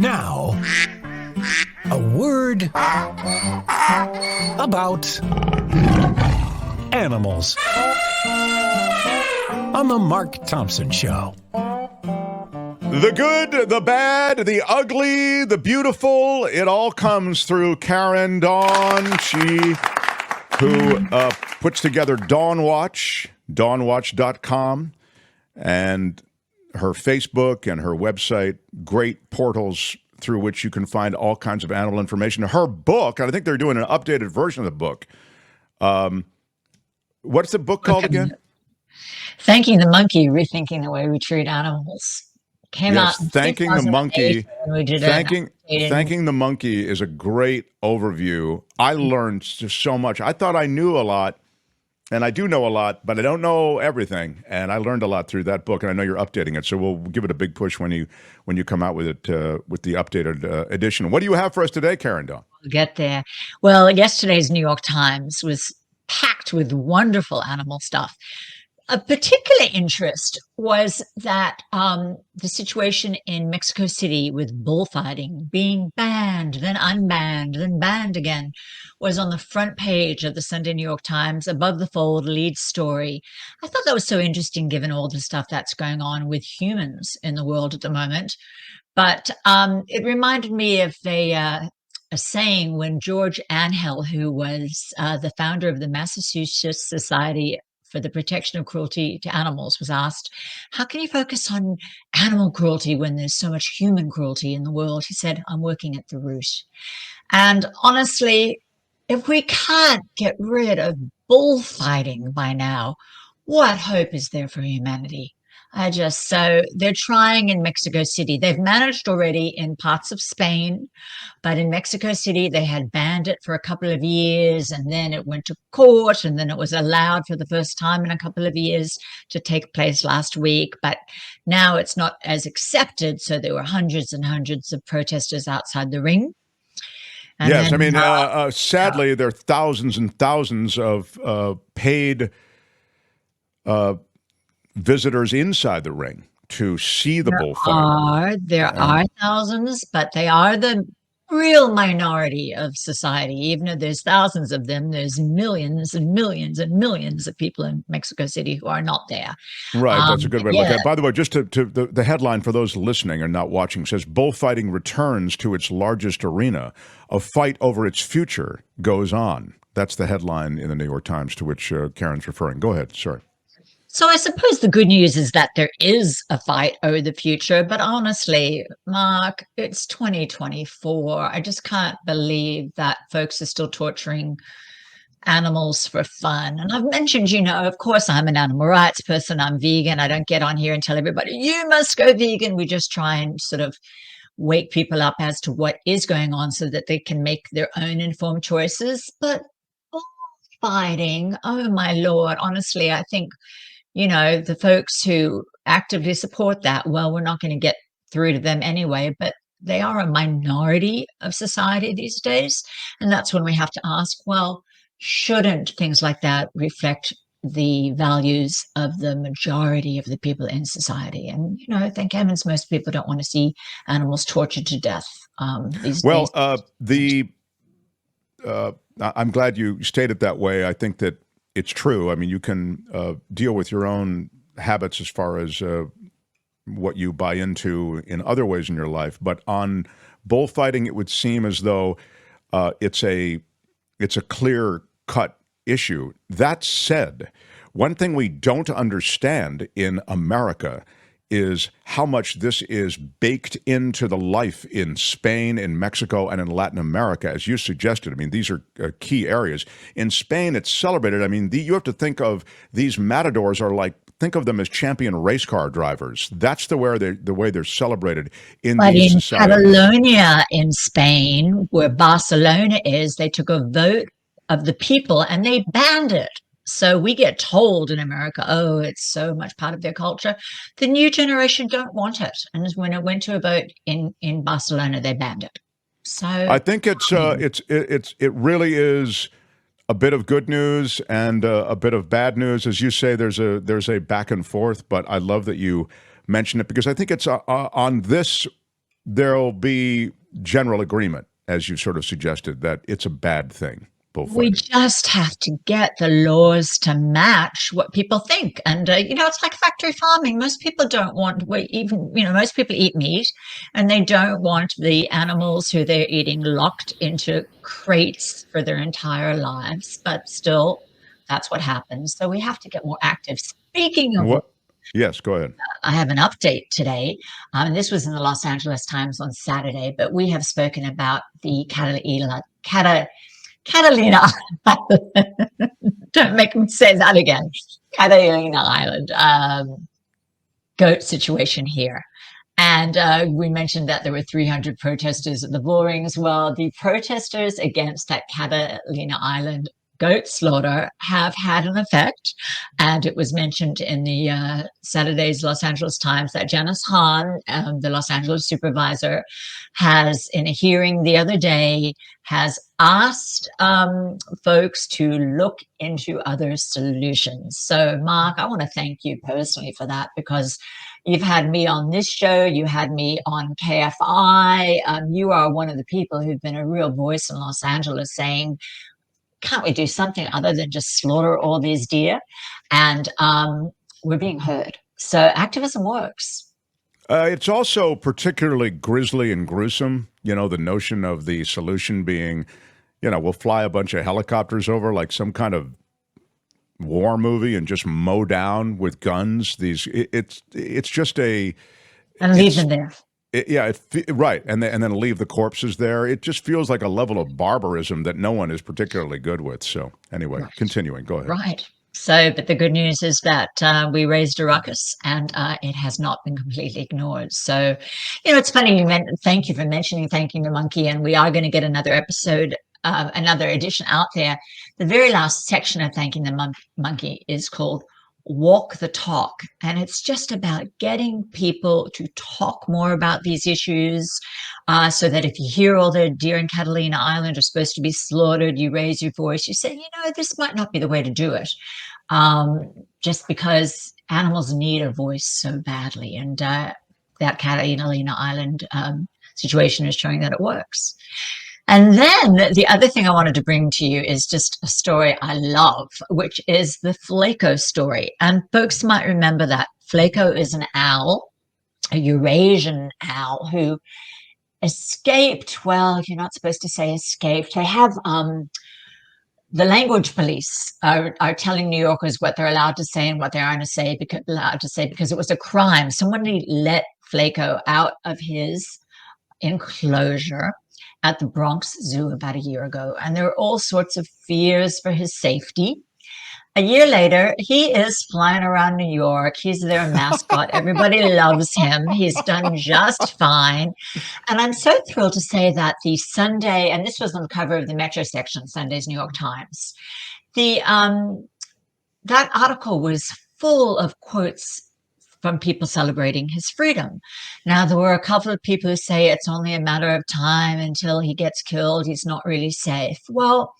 Now, a word about animals on the Mark Thompson Show. The good, the bad, the ugly, the beautiful, it all comes through Karen Dawn. She who puts together DawnWatch, DawnWatch.com, and her Facebook and her website, great portals through which you can find all kinds of animal information. Her book, and I think they're doing an updated version of the book. What's the book called again? Thanking the Monkey, Rethinking the Way We Treat Animals. Came out in Thanking the Monkey. Thanking the Monkey is a great overview. I learned just so much. I thought I knew a lot, and I do know a lot, but I don't know everything. And I learned a lot through that book, and I know you're updating it. So we'll give it a big push when you come out with it with the updated edition. What do you have for us today, Karen Dawn? We'll get there. Well, yesterday's New York Times was packed with wonderful animal stuff. A particular interest was that the situation in Mexico City with bullfighting being banned, then unbanned, then banned again, was on the front page of the Sunday New York Times, above the fold, lead story. I thought that was so interesting given all the stuff that's going on with humans in the world at the moment. But it reminded me of a saying when George Angel, who was the founder of the Massachusetts Society for the Protection of Cruelty to Animals, was asked, how can you focus on animal cruelty when there's so much human cruelty in the world? He said, I'm working at the root. And honestly, if we can't get rid of bullfighting by now, what hope is there for humanity? So they're trying in Mexico City. They've managed already in parts of Spain, but in Mexico City, they had banned it for a couple of years, and then it went to court, and then it was allowed for the first time in a couple of years to take place last week. But now it's not as accepted. So there were hundreds and hundreds of protesters outside the ring. And yes, then, I mean, sadly, there are thousands and thousands of paid visitors inside the ring to see the bullfight. There are thousands, but they are the real minority of society. Even though there's thousands of them, there's millions and millions and millions of people in Mexico City who are not there. Right, that's a good way to look at it. By the way, just to the headline for those listening or not watching says, bullfighting returns to its largest arena. A fight over its future goes on. That's the headline in the New York Times to which Karen's referring. Go ahead, sorry. So I suppose the good news is that there is a fight over the future, but honestly, Mark, it's 2024. I just can't believe that folks are still torturing animals for fun. And I've mentioned, of course, I'm an animal rights person. I'm vegan. I don't get on here and tell everybody, you must go vegan. We just try and sort of wake people up as to what is going on so that they can make their own informed choices. But bullfighting, oh my Lord, honestly, I think the folks who actively support that, well, we're not going to get through to them anyway, but they are a minority of society these days. And that's when we have to ask, well, shouldn't things like that reflect the values of the majority of the people in society? And, thank heavens, most people don't want to see animals tortured to death these days. I'm glad you stated that way. I think that it's true. I mean, you can deal with your own habits as far as what you buy into in other ways in your life. But on bullfighting, it would seem as though it's a clear-cut issue. That said, one thing we don't understand in America is how much this is baked into the life in Spain, in Mexico, and in Latin America, as you suggested. I mean, these are key areas. In Spain, it's celebrated. I mean, you have to think of these matadors think of them as champion race car drivers. That's the way they're celebrated in these societies. But in Catalonia in Spain, where Barcelona is, they took a vote of the people and they banned it. So we get told in America, oh, it's so much part of their culture. The new generation don't want it. And when it went to a vote in Barcelona, they banned it. So I think it really is a bit of good news and a bit of bad news. As you say, there's a back and forth, but I love that you mention it because I think it's on this there'll be general agreement, as you sort of suggested, that it's a bad thing, We bullfighting. just have to get the laws to match what people think. And, it's like factory farming. Most people don't want, most people eat meat and they don't want the animals who they're eating locked into crates for their entire lives. But still, that's what happens. So we have to get more active. Speaking of, What? Yes, go ahead. I have an update today. And this was in the Los Angeles Times on Saturday, but we have spoken about the Catalina don't make me say that again. Catalina Island goat situation here. And we mentioned that there were 300 protesters at the borings. Well, the protesters against that Catalina Island goat slaughter have had an effect. And it was mentioned in the Saturday's Los Angeles Times that Janice Hahn, the Los Angeles supervisor, has, in a hearing the other day, has asked folks to look into other solutions. So, Mark, I want to thank you personally for that, because you've had me on this show, you had me on KFI. You are one of the people who've been a real voice in Los Angeles saying, can't we do something other than just slaughter all these deer? And we're being heard. So activism works. It's also particularly grisly and gruesome, the notion of the solution being, we'll fly a bunch of helicopters over like some kind of war movie and just mow down with guns. It's just and leave them there. Right, and then leave the corpses there. It just feels like a level of barbarism that no one is particularly good with. So anyway, right. Continuing, go ahead. Right. So, but the good news is that we raised a ruckus, and it has not been completely ignored. So, it's funny. Thank you for mentioning Thanking the Monkey, and we are going to get another episode, another edition out there. The very last section of Thanking the Monkey is called Walk the Talk, and it's just about getting people to talk more about these issues, so that if you hear all the deer in Catalina Island are supposed to be slaughtered, you raise your voice, you say, this might not be the way to do it, just because animals need a voice so badly, and that Catalina Island situation is showing that it works. And then the other thing I wanted to bring to you is just a story I love, which is the Flaco story. And folks might remember that Flaco is an owl, a Eurasian owl, who escaped. Well, you're not supposed to say escaped. They have the language police are telling New Yorkers what they're allowed to say and what they aren't allowed to say because it was a crime. Somebody let Flaco out of his enclosure at the Bronx Zoo about a year ago, and there were all sorts of fears for his safety. A year later, he is flying around New York. He's their mascot. Everybody loves him. He's done just fine. And I'm so thrilled to say that the Sunday, and this was on the cover of the Metro section, Sunday's New York Times, that article was full of quotes from people celebrating his freedom. Now, there were a couple of people who say it's only a matter of time until he gets killed. He's not really safe. Well,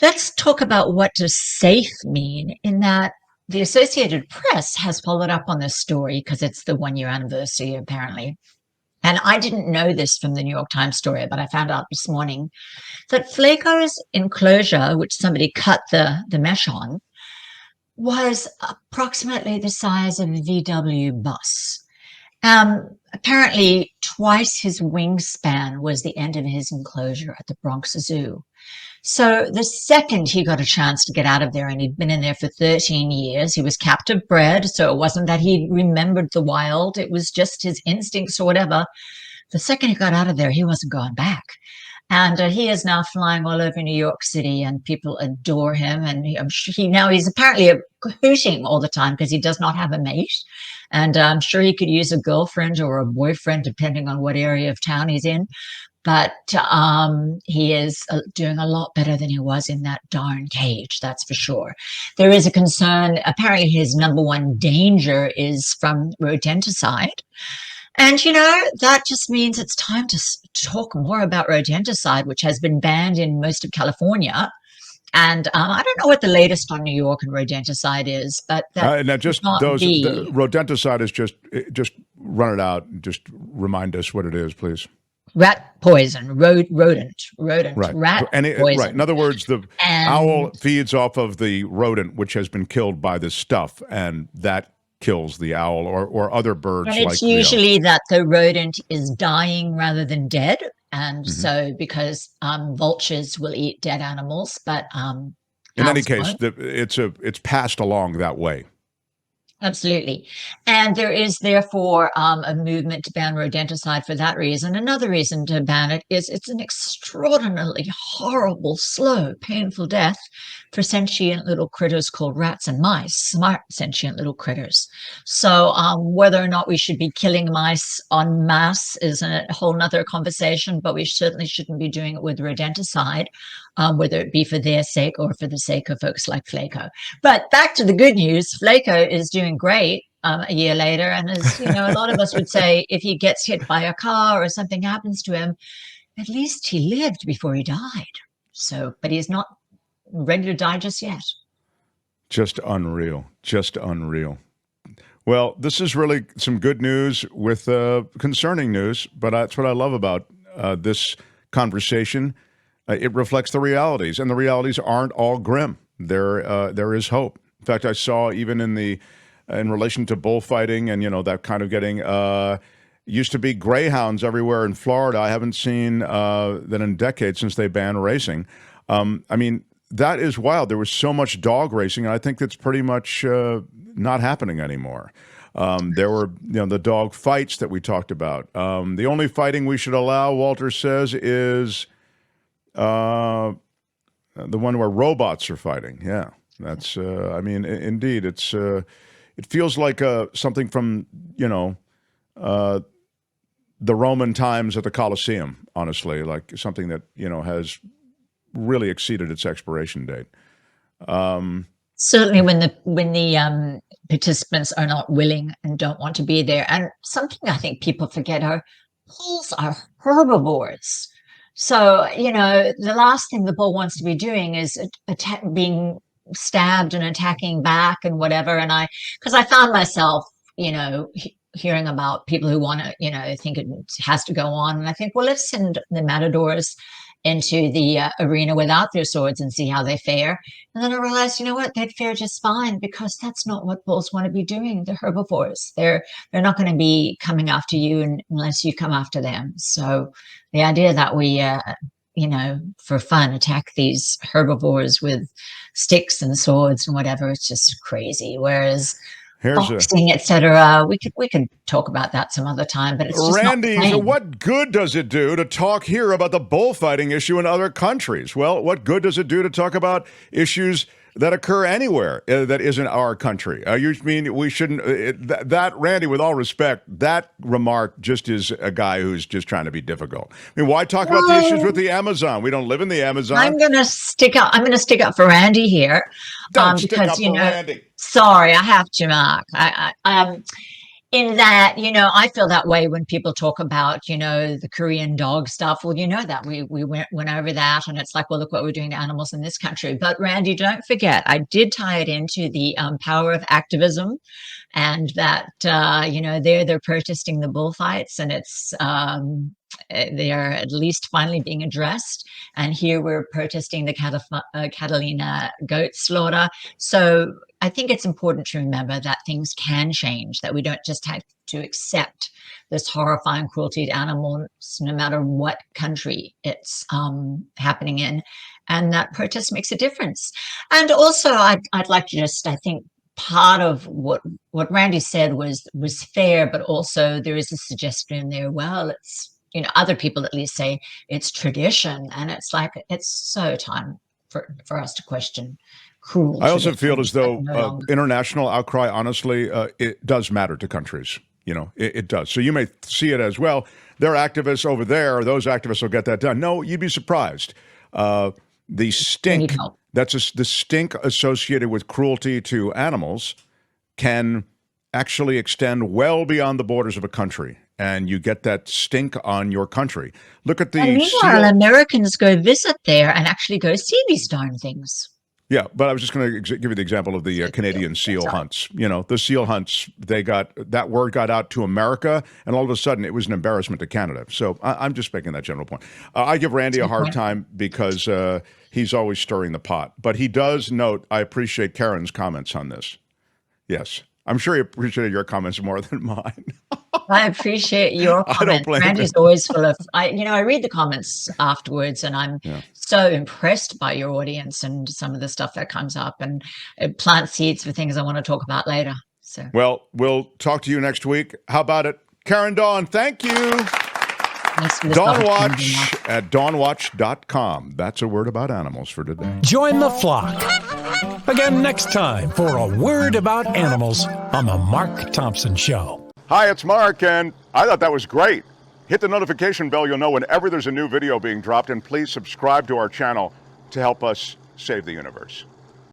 let's talk about what does safe mean, in that the Associated Press has followed up on this story because it's the 1-year anniversary, apparently. And I didn't know this from the New York Times story, but I found out this morning that Flaco's enclosure, which somebody cut the mesh on, was approximately the size of a VW bus. Apparently, twice his wingspan was the end of his enclosure at the Bronx Zoo. So the second he got a chance to get out of there, and he'd been in there for 13 years, he was captive bred, so it wasn't that he remembered the wild, it was just his instincts or whatever. The second he got out of there, he wasn't going back. And he is now flying all over New York City, and people adore him. And he's apparently hooting all the time because he does not have a mate. And I'm sure he could use a girlfriend or a boyfriend, depending on what area of town he's in. But he is doing a lot better than he was in that darn cage, that's for sure. There is a concern. Apparently, his number one danger is from rodenticide. And, that just means it's time to talk more about rodenticide, which has been banned in most of California. And I don't know what the latest on New York and rodenticide is, but that Now, should just not those, the be rodenticide is just run it out. Just remind us what it is, please. rat poison, rodent, Right. rat Right. In poison. other words, the owl And feeds off of the rodent, which has been killed by this stuff, and that kills the owl or other And birds it's like the. usually that the rodent is dying rather than dead. And Mhm. so, because vultures will eat dead animals, but In any owls case, won't. it's passed along that way. Absolutely. And there is therefore a movement to ban rodenticide for that reason. Another reason to ban it is it's an extraordinarily horrible, slow, painful death for sentient little critters called rats and mice, smart sentient little critters. So whether or not we should be killing mice en masse is a whole nother conversation, but we certainly shouldn't be doing it with rodenticide, whether it be for their sake or for the sake of folks like Flaco. But back to the good news, Flaco is doing great a year later. And as you know, a lot of us would say if he gets hit by a car or something happens to him, at least he lived before he died. So, but he's not ready to die just yet. Just unreal. Just unreal. Well, this is really some good news with concerning news, but that's what I love about this conversation. It reflects the realities, and the realities aren't all grim. There is hope. In fact, I saw even in relation to bullfighting and that kind of getting used to be greyhounds everywhere in Florida. I haven't seen that in decades since they banned racing. I mean, that is wild. There was so much dog racing, and I think that's pretty much not happening anymore. There were the dog fights that we talked about. The only fighting we should allow, Walter says, is the one where robots are fighting. Yeah, that's. I mean, indeed, it's. It feels like something from the Roman times at the Colosseum. Honestly, like something that has really exceeded its expiration date. Certainly, when the participants are not willing and don't want to be there, and something I think people forget are bulls are herbivores. So, the last thing the bull wants to be doing is being stabbed and attacking back and whatever. And because I found myself, hearing about people who want to, think it has to go on. And I think, well, let's send the matadors into the arena without their swords and see how they fare. And then I realized, you know what, they'd fare just fine because that's not what bulls want to be doing. They're herbivores. They're not going to be coming after you unless you come after them. So the idea that we, for fun, attack these herbivores with sticks and swords and whatever, it's just crazy. Whereas boxing, etc. We could talk about that some other time, but it's just Randy, not the so same. what good does it do to talk here about the bullfighting issue in other countries? Well, what good does it do to talk about issues that occur anywhere that isn't our country? You mean we shouldn't? That, Randy, with all respect, that remark just is a guy who's just trying to be difficult. I mean, why talk about the issues with the Amazon? We don't live in the Amazon. I'm going to stick up for Randy here. Don't stick up for Randy. Sorry, I have to, Mark. In that, I feel that way when people talk about, the Korean dog stuff. Well, that we went over that, and it's like, well, look what we're doing to animals in this country. But Randy, don't forget, I did tie it into the power of activism, and that they're protesting the bullfights, and it's they are at least finally being addressed. And here we're protesting the Catalina goat slaughter. So I think it's important to remember that things can change, that we don't just have to accept this horrifying cruelty to animals, no matter what country it's happening in, and that protest makes a difference. And also, I'd like to just, I think, part of what Randy said was fair, but also there is a suggestion there. Well, it's other people at least say it's tradition, and it's like it's so time for us to question cruel. I also feel as though international outcry, honestly, it does matter to countries. It does. So you may see it as, well, they're activists over there. Those activists will get that done. No, you'd be surprised. The stink, the stink associated with cruelty to animals can actually extend well beyond the borders of a country. and you get that stink on your country. Look at the And meanwhile, Americans go visit there and actually go see these darn things. Yeah, but I was just going to give you the example of the Canadian seal hunts. You know, the seal hunts, that word got out to America, and all of a sudden it was an embarrassment to Canada. So I'm just making that general point. I give Randy a hard time because he's always stirring the pot. But he does note, I appreciate Karen's comments on this. Yes. I'm sure he appreciated your comments more than mine. I appreciate your comments. Randy's always full of, I read the comments afterwards, and I'm so impressed by your audience and some of the stuff that comes up, and it plants seeds for things I want to talk about later. So, well, we'll talk to you next week. How about it? Karen Dawn, thank you. DawnWatch at DawnWatch.com. That's a word about animals for today. Join the flock. Again next time for a word about animals on the Mark Thompson Show. Hi, it's Mark, and I thought that was great. Hit the notification bell. You'll know whenever there's a new video being dropped, and please subscribe to our channel to help us save the universe.